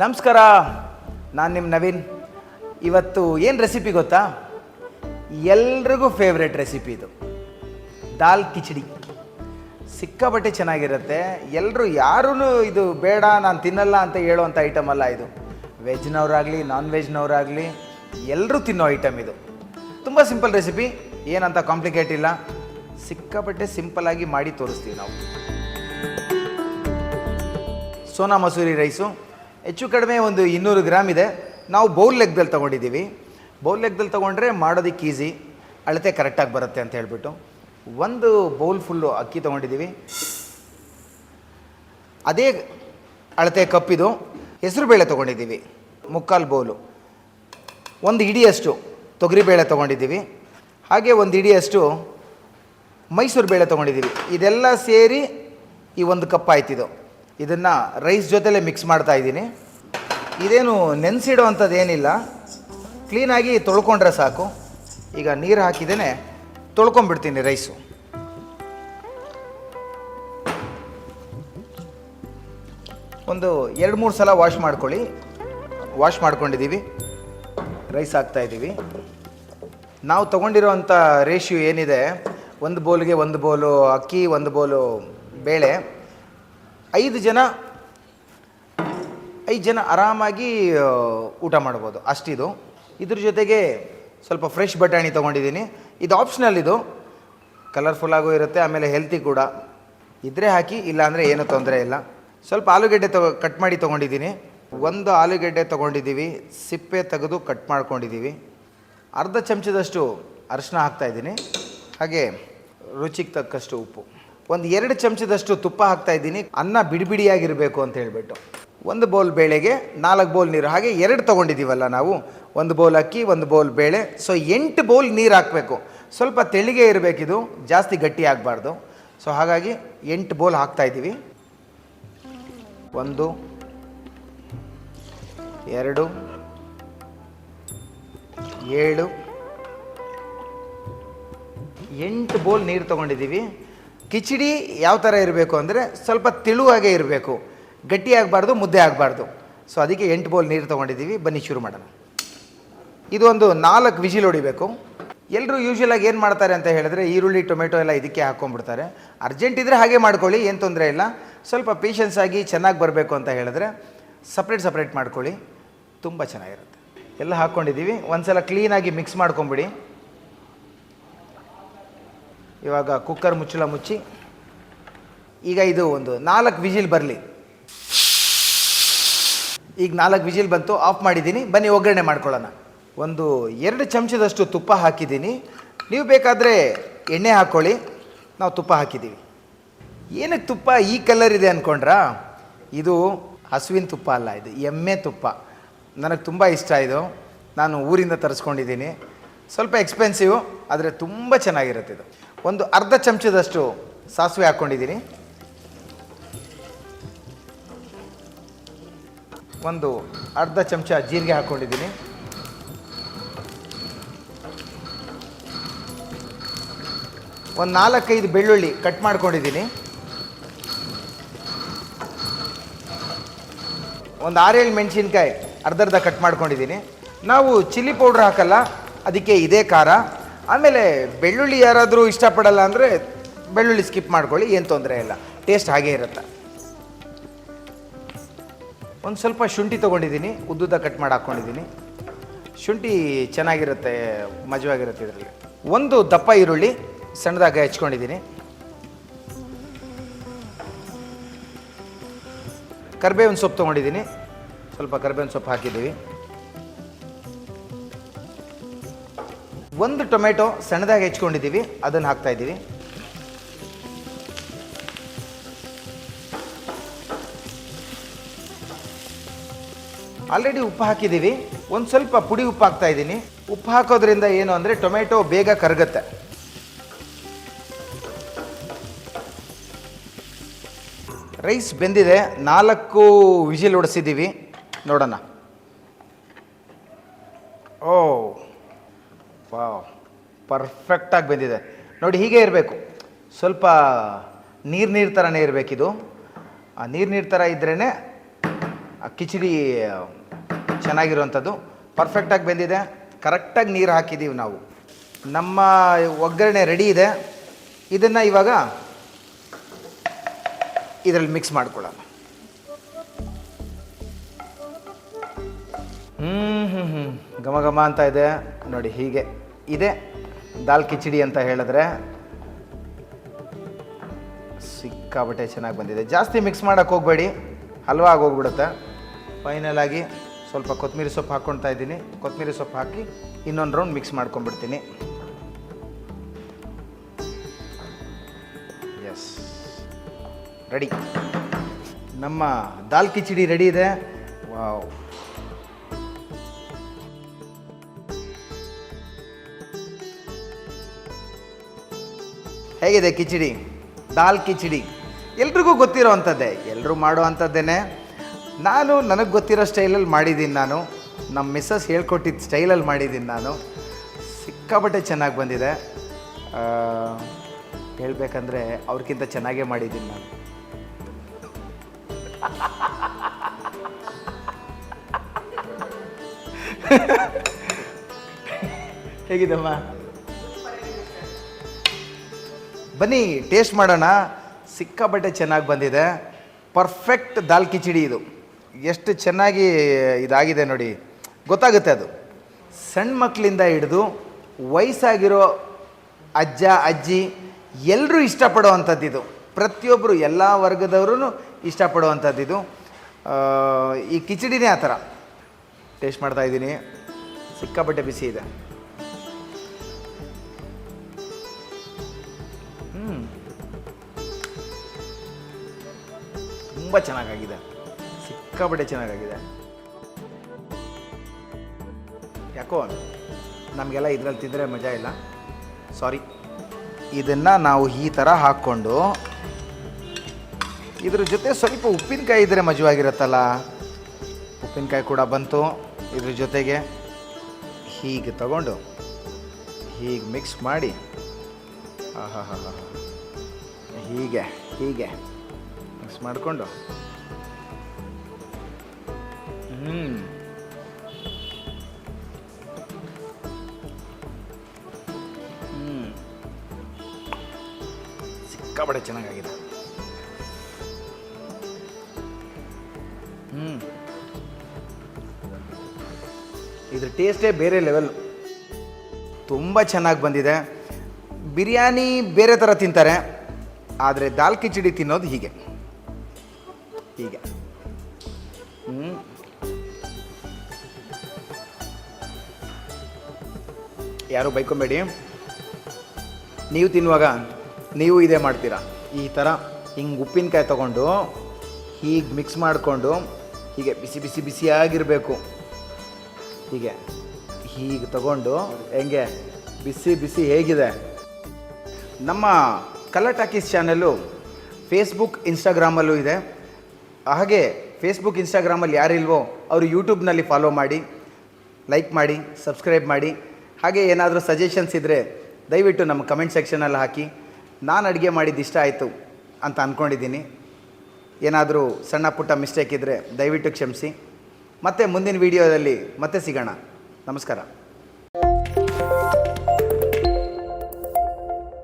ನಮಸ್ಕಾರ, ನಾನು ನಿಮ್ಮ ನವೀನ್. ಇವತ್ತು ಏನು ರೆಸಿಪಿ ಗೊತ್ತಾ? ಎಲ್ರಿಗೂ ಫೇವ್ರೆಟ್ ರೆಸಿಪಿ ಇದು, ದಾಲ್ ಕಿಚಡಿ. ಸಿಕ್ಕಾಪಟ್ಟೆ ಚೆನ್ನಾಗಿರುತ್ತೆ. ಎಲ್ಲರೂ ಯಾರೂ ಇದು ಬೇಡ ನಾನು ತಿನ್ನಲ್ಲ ಅಂತ ಹೇಳೋವಂಥ ಐಟಮ್ ಅಲ್ಲ ಇದು. ವೆಜ್ನವರಾಗಲಿ ನಾನ್ ವೆಜ್ನವರಾಗಲಿ ಎಲ್ಲರೂ ತಿನ್ನೋ ಐಟಮ್ ಇದು. ತುಂಬ ಸಿಂಪಲ್ ರೆಸಿಪಿ, ಏನಂತ ಕಾಂಪ್ಲಿಕೇಟ್ ಇಲ್ಲ. ಸಿಕ್ಕಾಪಟ್ಟೆ ಸಿಂಪಲ್ಲಾಗಿ ಮಾಡಿ ತೋರಿಸ್ತೀವಿ ನಾವು. ಸೋನಾ ಮಸೂರಿ ರೈಸು ಹೆಚ್ಚು ಕಡಿಮೆ ಒಂದು 200 ಗ್ರಾಮ್ ಇದೆ. ನಾವು ಬೌಲ್ ಲೆಕ್ಕದಲ್ಲಿ ತೊಗೊಂಡಿದ್ದೀವಿ. ಬೌಲ್ ಲೆಕ್ಕದಲ್ಲಿ ತೊಗೊಂಡ್ರೆ ಮಾಡೋದಕ್ಕೆ ಈಸಿ, ಅಳತೆ ಕರೆಕ್ಟಾಗಿ ಬರುತ್ತೆ ಅಂತ ಹೇಳ್ಬಿಟ್ಟು ಒಂದು ಬೌಲ್ ಫುಲ್ಲು ಅಕ್ಕಿ ತೊಗೊಂಡಿದ್ದೀವಿ. ಅದೇ ಅಳತೆ ಕಪ್ಪಿದು ಹೆಸರುಬೇಳೆ ತೊಗೊಂಡಿದ್ದೀವಿ, 3/4 ಬೌಲು. ಒಂದು ಹಿಡಿಯಷ್ಟು ತೊಗರಿಬೇಳೆ ತೊಗೊಂಡಿದ್ದೀವಿ. ಹಾಗೆ ಒಂದು ಹಿಡಿಯಷ್ಟು ಮೈಸೂರು ಬೇಳೆ ತೊಗೊಂಡಿದ್ದೀವಿ. ಇದೆಲ್ಲ ಸೇರಿ ಈ 1 ಕಪ್ ಆಯ್ತಿದು. ಇದನ್ನು ರೈಸ್ ಜೊತೆಲೇ ಮಿಕ್ಸ್ ಮಾಡ್ತಾ ಇದ್ದೀನಿ. ಇದೇನು ನೆನೆಸಿಡೋ ಅಂಥದ್ದು ಏನಿಲ್ಲ, ಕ್ಲೀನಾಗಿ ತೊಳ್ಕೊಂಡ್ರೆ ಸಾಕು. ಈಗ ನೀರು ಹಾಕಿದ್ದೇನೆ, ತೊಳ್ಕೊಂಬಿಡ್ತೀನಿ ರೈಸು. ಒಂದು 2-3 ಸಲ ವಾಶ್ ಮಾಡ್ಕೊಳ್ಳಿ. ವಾಶ್ ಮಾಡ್ಕೊಂಡಿದ್ದೀವಿ, ರೈಸ್ ಹಾಕ್ತಾಯಿದ್ದೀವಿ. ನಾವು ತೊಗೊಂಡಿರೋವಂಥ ರೇಷಿಯೋ ಏನಿದೆ, 1 ಬೌಲ್ಗೆ 1 ಬೌಲು ಅಕ್ಕಿ, 1 ಬೌಲು ಬೇಳೆ. 5 ಜನ ಆರಾಮಾಗಿ ಊಟ ಮಾಡ್ಬೋದು, ಅಷ್ಟಿದು. ಇದ್ರ ಜೊತೆಗೆ ಸ್ವಲ್ಪ ಫ್ರೆಶ್ ಬಟಾಣಿ ತೊಗೊಂಡಿದ್ದೀನಿ. ಇದು ಆಪ್ಷನಲ್, ಇದು ಕಲರ್ಫುಲ್ಲಾಗೂ ಇರುತ್ತೆ, ಆಮೇಲೆ ಹೆಲ್ತಿ ಕೂಡ. ಇದ್ರೆ ಹಾಕಿ, ಇಲ್ಲಾಂದರೆ ಏನೂ ತೊಂದರೆ ಇಲ್ಲ. ಸ್ವಲ್ಪ ಆಲೂಗೆಡ್ಡೆ ಕಟ್ ಮಾಡಿ ತೊಗೊಂಡಿದ್ದೀನಿ. 1 ಆಲೂಗೆಡ್ಡೆ ತೊಗೊಂಡಿದ್ದೀವಿ, ಸಿಪ್ಪೆ ತೆಗೆದು ಕಟ್ ಮಾಡ್ಕೊಂಡಿದ್ದೀವಿ. ಅರ್ಧ ಚಮಚದಷ್ಟು ಅರಿಶಿನ ಹಾಕ್ತಾಯಿದ್ದೀನಿ. ಹಾಗೆ ರುಚಿಗೆ ತಕ್ಕಷ್ಟು ಉಪ್ಪು. 1-2 ಚಮಚದಷ್ಟು ತುಪ್ಪ ಹಾಕ್ತಾಯಿದ್ದೀನಿ, ಅನ್ನ ಬಿಡಿಬಿಡಿಯಾಗಿರಬೇಕು ಅಂತ ಹೇಳ್ಬಿಟ್ಟು. 1 ಬೌಲ್ ಬೇಳೆಗೆ 4 ಬೌಲ್ ನೀರು. ಹಾಗೆ 2 ತೊಗೊಂಡಿದ್ದೀವಲ್ಲ ನಾವು, 1 ಬೌಲ್ ಅಕ್ಕಿ, 1 ಬೌಲ್ ಬೇಳೆ. ಸೊ 8 ಬೌಲ್ ನೀರು ಹಾಕಬೇಕು. ಸ್ವಲ್ಪ ತೆಳಿಗೆ ಇರಬೇಕಿದು, ಜಾಸ್ತಿ ಗಟ್ಟಿ ಆಗಬಾರ್ದು. ಸೊ ಹಾಗಾಗಿ 8 ಬೌಲ್ ಹಾಕ್ತಾಯಿದ್ದೀವಿ. 1 2 7 8 ಬೌಲ್ ನೀರು ತೊಗೊಂಡಿದ್ದೀವಿ. ಕಿಚಡಿ ಯಾವ ಥರ ಇರಬೇಕು ಅಂದರೆ ಸ್ವಲ್ಪ ತೆಳುವಾಗೇ ಇರಬೇಕು, ಗಟ್ಟಿ ಆಗಬಾರ್ದು, ಮುದ್ದೆ ಆಗಬಾರ್ದು. ಸೊ ಅದಕ್ಕೆ 8 ಬೌಲ್ ನೀರು ತೊಗೊಂಡಿದ್ದೀವಿ. ಬನ್ನಿ ಶುರು ಮಾಡೋಣ. ಇದು ಒಂದು 4 ವಿಜಿಲ್ ಹೊಡಿಬೇಕು. ಎಲ್ಲರೂ ಯೂಶ್ವಲಾಗಿ ಏನು ಮಾಡ್ತಾರೆ ಅಂತ ಹೇಳಿದ್ರೆ, ಈರುಳ್ಳಿ ಟೊಮೆಟೊ ಎಲ್ಲ ಇದಕ್ಕೆ ಹಾಕ್ಕೊಂಡ್ಬಿಡ್ತಾರೆ. ಅರ್ಜೆಂಟ್ ಇದ್ದರೆ ಹಾಗೆ ಮಾಡ್ಕೊಳ್ಳಿ, ಏನು ತೊಂದರೆ ಇಲ್ಲ. ಸ್ವಲ್ಪ ಪೇಷನ್ಸ್ ಆಗಿ ಚೆನ್ನಾಗಿ ಬರಬೇಕು ಅಂತ ಹೇಳಿದ್ರೆ ಸಪ್ರೇಟ್ ಮಾಡ್ಕೊಳ್ಳಿ, ತುಂಬ ಚೆನ್ನಾಗಿರುತ್ತೆ. ಎಲ್ಲ ಹಾಕ್ಕೊಂಡಿದ್ದೀವಿ. ಒಂದು ಸಲ ಕ್ಲೀನಾಗಿ ಮಿಕ್ಸ್ ಮಾಡ್ಕೊಂಬಿಡಿ. ಇವಾಗ ಕುಕ್ಕರ್ ಮುಚ್ಚಳ ಮುಚ್ಚಿ, ಈಗ ಇದು ಒಂದು 4 ವಿಜಿಲ್ ಬರಲಿ. ಈಗ 4 ವಿಜಿಲ್ ಬಂತು, ಆಫ್ ಮಾಡಿದ್ದೀನಿ. ಬನ್ನಿ ಒಗ್ಗರಣೆ ಮಾಡ್ಕೊಳ್ಳೋಣ. 1-2 ಚಮಚದಷ್ಟು ತುಪ್ಪ ಹಾಕಿದ್ದೀನಿ. ನೀವು ಬೇಕಾದರೆ ಎಣ್ಣೆ ಹಾಕ್ಕೊಳ್ಳಿ, ನಾವು ತುಪ್ಪ ಹಾಕಿದ್ದೀವಿ. ಏನಕ್ಕೆ ತುಪ್ಪ ಈ ಕಲರ್ ಇದೆ ಅಂದ್ಕೊಂಡ್ರಾ? ಇದು ಹಸುವಿನ ತುಪ್ಪ ಅಲ್ಲ, ಇದು ಎಮ್ಮೆ ತುಪ್ಪ. ನನಗೆ ತುಂಬ ಇಷ್ಟ ಇದು. ನಾನು ಊರಿಂದ ತರಿಸ್ಕೊಂಡಿದ್ದೀನಿ. ಸ್ವಲ್ಪ ಎಕ್ಸ್ಪೆನ್ಸಿವ್, ಆದರೆ ತುಂಬ ಚೆನ್ನಾಗಿರುತ್ತೆ ಇದು. 1/2 ಚಮಚದಷ್ಟು ಸಾಸಿವೆ ಹಾಕ್ಕೊಂಡಿದ್ದೀನಿ. 1/2 ಚಮಚ ಜೀರಿಗೆ ಹಾಕ್ಕೊಂಡಿದ್ದೀನಿ. 4-5 ಬೆಳ್ಳುಳ್ಳಿ ಕಟ್ ಮಾಡ್ಕೊಂಡಿದ್ದೀನಿ. 6-7 ಮೆಣಸಿನ್ಕಾಯಿ ಅರ್ಧ ಕಟ್ ಮಾಡ್ಕೊಂಡಿದ್ದೀನಿ. ನಾವು ಚಿಲ್ಲಿ ಪೌಡ್ರ್ ಹಾಕಲ್ಲ, ಅದಕ್ಕೆ ಇದೇ ಖಾರ. ಆಮೇಲೆ ಬೆಳ್ಳುಳ್ಳಿ ಯಾರಾದರೂ ಇಷ್ಟಪಡಲ್ಲ ಅಂದರೆ ಬೆಳ್ಳುಳ್ಳಿ ಸ್ಕಿಪ್ ಮಾಡ್ಕೊಳ್ಳಿ, ಏನು ತೊಂದರೆ ಇಲ್ಲ, ಟೇಸ್ಟ್ ಹಾಗೇ ಇರುತ್ತೆ. ಒಂದು ಸ್ವಲ್ಪ ಶುಂಠಿ ತೊಗೊಂಡಿದ್ದೀನಿ, ಉದ್ದುದ್ದ ಕಟ್ ಮಾಡಿ ಹಾಕ್ಕೊಂಡಿದ್ದೀನಿ. ಶುಂಠಿ ಚೆನ್ನಾಗಿರುತ್ತೆ, ಮಜವಾಗಿರುತ್ತೆ ಇದರಲ್ಲಿ. 1 ದಪ್ಪ ಈರುಳ್ಳಿ ಸಣ್ಣದಾಗಿ ಹೆಚ್ಕೊಂಡಿದ್ದೀನಿ. ಕರಿಬೇವಿನ ಸೊಪ್ಪು ತೊಗೊಂಡಿದ್ದೀನಿ, ಸ್ವಲ್ಪ ಕರಿಬೇವಿನ ಸೊಪ್ಪು ಹಾಕಿದ್ದೀವಿ. 1 ಟೊಮೆಟೊ ಸಣ್ಣದಾಗಿ ಹೆಚ್ಕೊಂಡಿದ್ದೀವಿ, ಅದನ್ನು ಹಾಕ್ತಾಯಿದ್ದೀವಿ. ಆಲ್ರೆಡಿ ಉಪ್ಪು ಹಾಕಿದ್ದೀವಿ. ಒಂದು ಸ್ವಲ್ಪ ಪುಡಿ ಉಪ್ಪು ಹಾಕ್ತಾಯಿದ್ದೀನಿ. ಉಪ್ಪು ಹಾಕೋದ್ರಿಂದ ಏನು ಅಂದರೆ ಟೊಮೆಟೊ ಬೇಗ ಕರಗುತ್ತೆ. ರೈಸ್ ಬೆಂದಿದೆ, 4 ವಿಜಿಲ್ ಹೊಡೆಸಿದ್ದೀವಿ. ನೋಡೋಣ. ಓ ವಾವ್, ಪರ್ಫೆಕ್ಟಾಗಿ ಬೆಂದಿದೆ ನೋಡಿ. ಹೀಗೆ ಇರಬೇಕು, ಸ್ವಲ್ಪ ನೀರು ಥರನೇ ಇರಬೇಕಿದು. ಆ ನೀರು ಥರ ಇದ್ರೇ ಕಿಚಡಿ ಚೆನ್ನಾಗಿರುವಂಥದ್ದು. ಪರ್ಫೆಕ್ಟಾಗಿ ಬೆಂದಿದೆ, ಕರೆಕ್ಟಾಗಿ ನೀರು ಹಾಕಿದ್ದೀವಿ ನಾವು. ನಮ್ಮ ಒಗ್ಗರಣೆ ರೆಡಿ ಇದೆ. ಇದನ್ನು ಇವಾಗ ಇದರಲ್ಲಿ ಮಿಕ್ಸ್ ಮಾಡ್ಕೊಳ್ಳೋಣ. ಘಮ ಘಮ ಅಂತ ಇದೆ ನೋಡಿ. ಹೀಗೆ ಇದೆ ದಾಲ್ ಕಿಚಡಿ ಅಂತ ಹೇಳಿದ್ರೆ ಸಿಕ್ಕಾಬಟ್ಟೆ ಚೆನ್ನಾಗಿ ಬಂದಿದೆ. ಜಾಸ್ತಿ ಮಿಕ್ಸ್ ಮಾಡೋಕ್ಕೆ ಹೋಗಬೇಡಿ, ಹಲ್ವಾ ಆಗೋಗ್ಬಿಡುತ್ತೆ. ಫೈನಲ್ ಆಗಿ ಸ್ವಲ್ಪ ಕೊತ್ತಂಬರಿ ಸೊಪ್ಪು ಹಾಕ್ಕೊಳ್ತಾ ಇದ್ದೀನಿ. ಕೊತ್ತಂಬರಿ ಸೊಪ್ಪು ಹಾಕಿ ಇನ್ನೊಂದು ರೌಂಡ್ ಮಿಕ್ಸ್ ಮಾಡ್ಕೊಂಡ್ಬಿಡ್ತೀನಿ. Yes, ready. ನಮ್ಮ ದಾಲ್ ಕಿಚಡಿ ರೆಡಿ ಇದೆ. ವಾವ್, ಹೇಗಿದೆ ಕಿಚಡಿ? ದಾಲ್ ಕಿಚಡಿ ಎಲ್ರಿಗೂ ಗೊತ್ತಿರೋ ಅಂಥದ್ದೇ, ಎಲ್ಲರೂ ಮಾಡೋ ಅಂಥದ್ದೇನೆ. ನನಗೆ ಗೊತ್ತಿರೋ ಸ್ಟೈಲಲ್ಲಿ ಮಾಡಿದ್ದೀನಿ ನಾನು. ನಮ್ಮ ಮಿಸ್ಸಸ್ ಹೇಳ್ಕೊಟ್ಟಿದ್ದ ಸ್ಟೈಲಲ್ಲಿ ಮಾಡಿದ್ದೀನಿ ನಾನು. ಸಿಕ್ಕಾಪಟ್ಟೆ ಚೆನ್ನಾಗಿ ಬಂದಿದೆ. ಹೇಳಬೇಕಂದ್ರೆ ಅವ್ರಿಗಿಂತ ಚೆನ್ನಾಗೇ ಮಾಡಿದ್ದೀನಿ ನಾನು. ಹೇಗಿದೆಮ್ಮ? ಬನ್ನಿ ಟೇಸ್ಟ್ ಮಾಡೋಣ. ಸಿಕ್ಕಾಪಟ್ಟೆ ಚೆನ್ನಾಗಿ ಬಂದಿದೆ. ಪರ್ಫೆಕ್ಟ್ ದಾಲ್ ಕಿಚಡಿ ಇದು. ಎಷ್ಟು ಚೆನ್ನಾಗಿ ಇದಾಗಿದೆ ನೋಡಿ, ಗೊತ್ತಾಗುತ್ತೆ ಅದು. ಸಣ್ಣ ಮಕ್ಕಳಿಂದ ಹಿಡಿದು ವಯಸ್ಸಾಗಿರೋ ಅಜ್ಜ ಅಜ್ಜಿ ಎಲ್ಲರೂ ಇಷ್ಟಪಡೋವಂಥದ್ದಿದು. ಪ್ರತಿಯೊಬ್ಬರು ಎಲ್ಲ ವರ್ಗದವರು ಇಷ್ಟಪಡುವಂಥದ್ದಿದು. ಈ ಕಿಚಡಿನೇ ಆ ಥರ. ಟೇಸ್ಟ್ ಮಾಡ್ತಾಯಿದ್ದೀನಿ. ಸಿಕ್ಕಾಪಟ್ಟೆ ಬಿಸಿ ಇದೆ. ತುಂಬ ಚೆನ್ನಾಗಾಗಿದೆ, ಸಿಕ್ಕಾಪಟ್ಟೆ ಚೆನ್ನಾಗಾಗಿದೆ. ಯಾಕೋ ನಮಗೆಲ್ಲ ಇದರಲ್ಲಿ ತಿಂದರೆ ಮಜಾ ಇಲ್ಲ, ಸಾರಿ. ಇದನ್ನು ನಾವು ಈ ಥರ ಹಾಕ್ಕೊಂಡು ಇದ್ರ ಜೊತೆ ಸ್ವಲ್ಪ ಉಪ್ಪಿನಕಾಯಿ ಇದ್ದರೆ ಮಜವಾಗಿರುತ್ತಲ್ಲ. ಉಪ್ಪಿನಕಾಯಿ ಕೂಡ ಬಂತು ಇದ್ರ ಜೊತೆಗೆ. ಹೀಗೆ ತಗೊಂಡು ಹೀಗೆ ಮಿಕ್ಸ್ ಮಾಡಿ, ಹೀಗೆ ಹೀಗೆ ಮಿಕ್ಸ್ ಮಾಡಿಕೊಂಡು ಸಿಕ್ಕಾಪಟ್ಟೆ ಚೆನ್ನಾಗಾಗಿದೆ. ಇದ್ರ ಟೇಸ್ಟೇ ಬೇರೆ ಲೆವೆಲ್. ತುಂಬ ಚೆನ್ನಾಗಿ ಬಂದಿದೆ. ಬಿರಿಯಾನಿ ಬೇರೆ ಥರ ತಿಂತಾರೆ, ಆದರೆ ದಾಲ್ ಕಿಚಡಿ ತಿನ್ನೋದು ಹೀಗೆ ಹೀಗೆ. ಯಾರು ಬೈಕೊಂಬೇಡಿ, ನೀವು ತಿನ್ನುವಾಗ ನೀವು ಇದೇ ಮಾಡ್ತೀರಾ. ಈ ಥರ ಹಿಂಗೆ ಉಪ್ಪಿನಕಾಯಿ ತೊಗೊಂಡು ಹೀಗೆ ಮಿಕ್ಸ್ ಮಾಡಿಕೊಂಡು ಹೀಗೆ ಬಿಸಿ ಬಿಸಿ ಬಿಸಿಯಾಗಿರಬೇಕು. ಹೀಗೆ ಹೀಗೆ ತಗೊಂಡು ಹೆಂಗೆ ಬಿಸಿ ಬಿಸಿ ಹೇಗಿದೆ. ನಮ್ಮ ಕಲರ್ ಟಾಕೀಸ್ ಚಾನಲ್ಲು ಫೇಸ್ಬುಕ್ ಇನ್ಸ್ಟಾಗ್ರಾಮಲ್ಲೂ ಇದೆ. ಹಾಗೆ ಫೇಸ್ಬುಕ್ ಇನ್ಸ್ಟಾಗ್ರಾಮಲ್ಲಿ ಯಾರಿಲ್ವೋ ಅವರು ಯೂಟ್ಯೂಬ್ನಲ್ಲಿ ಫಾಲೋ ಮಾಡಿ, ಲೈಕ್ ಮಾಡಿ, ಸಬ್ಸ್ಕ್ರೈಬ್ ಮಾಡಿ. ಹಾಗೆ ಏನಾದರೂ ಸಜೆಷನ್ಸ್ ಇದ್ದರೆ ದಯವಿಟ್ಟು ನಮ್ಮ ಕಮೆಂಟ್ ಸೆಕ್ಷನಲ್ಲಿ ಹಾಕಿ. ನಾನು ಅಡುಗೆ ಮಾಡಿದ್ದು ಇಷ್ಟ ಆಯಿತು ಅಂತ ಅಂದ್ಕೊಂಡಿದ್ದೀನಿ. ಏನಾದರೂ ಸಣ್ಣ ಪುಟ್ಟ ಮಿಸ್ಟೇಕ್ ಇದ್ದರೆ ದಯವಿಟ್ಟು ಕ್ಷಮಿಸಿ. ಮತ್ತೆ ಮುಂದಿನ ವೀಡಿಯೋದಲ್ಲಿ ಮತ್ತೆ ಸಿಗೋಣ. ನಮಸ್ಕಾರ.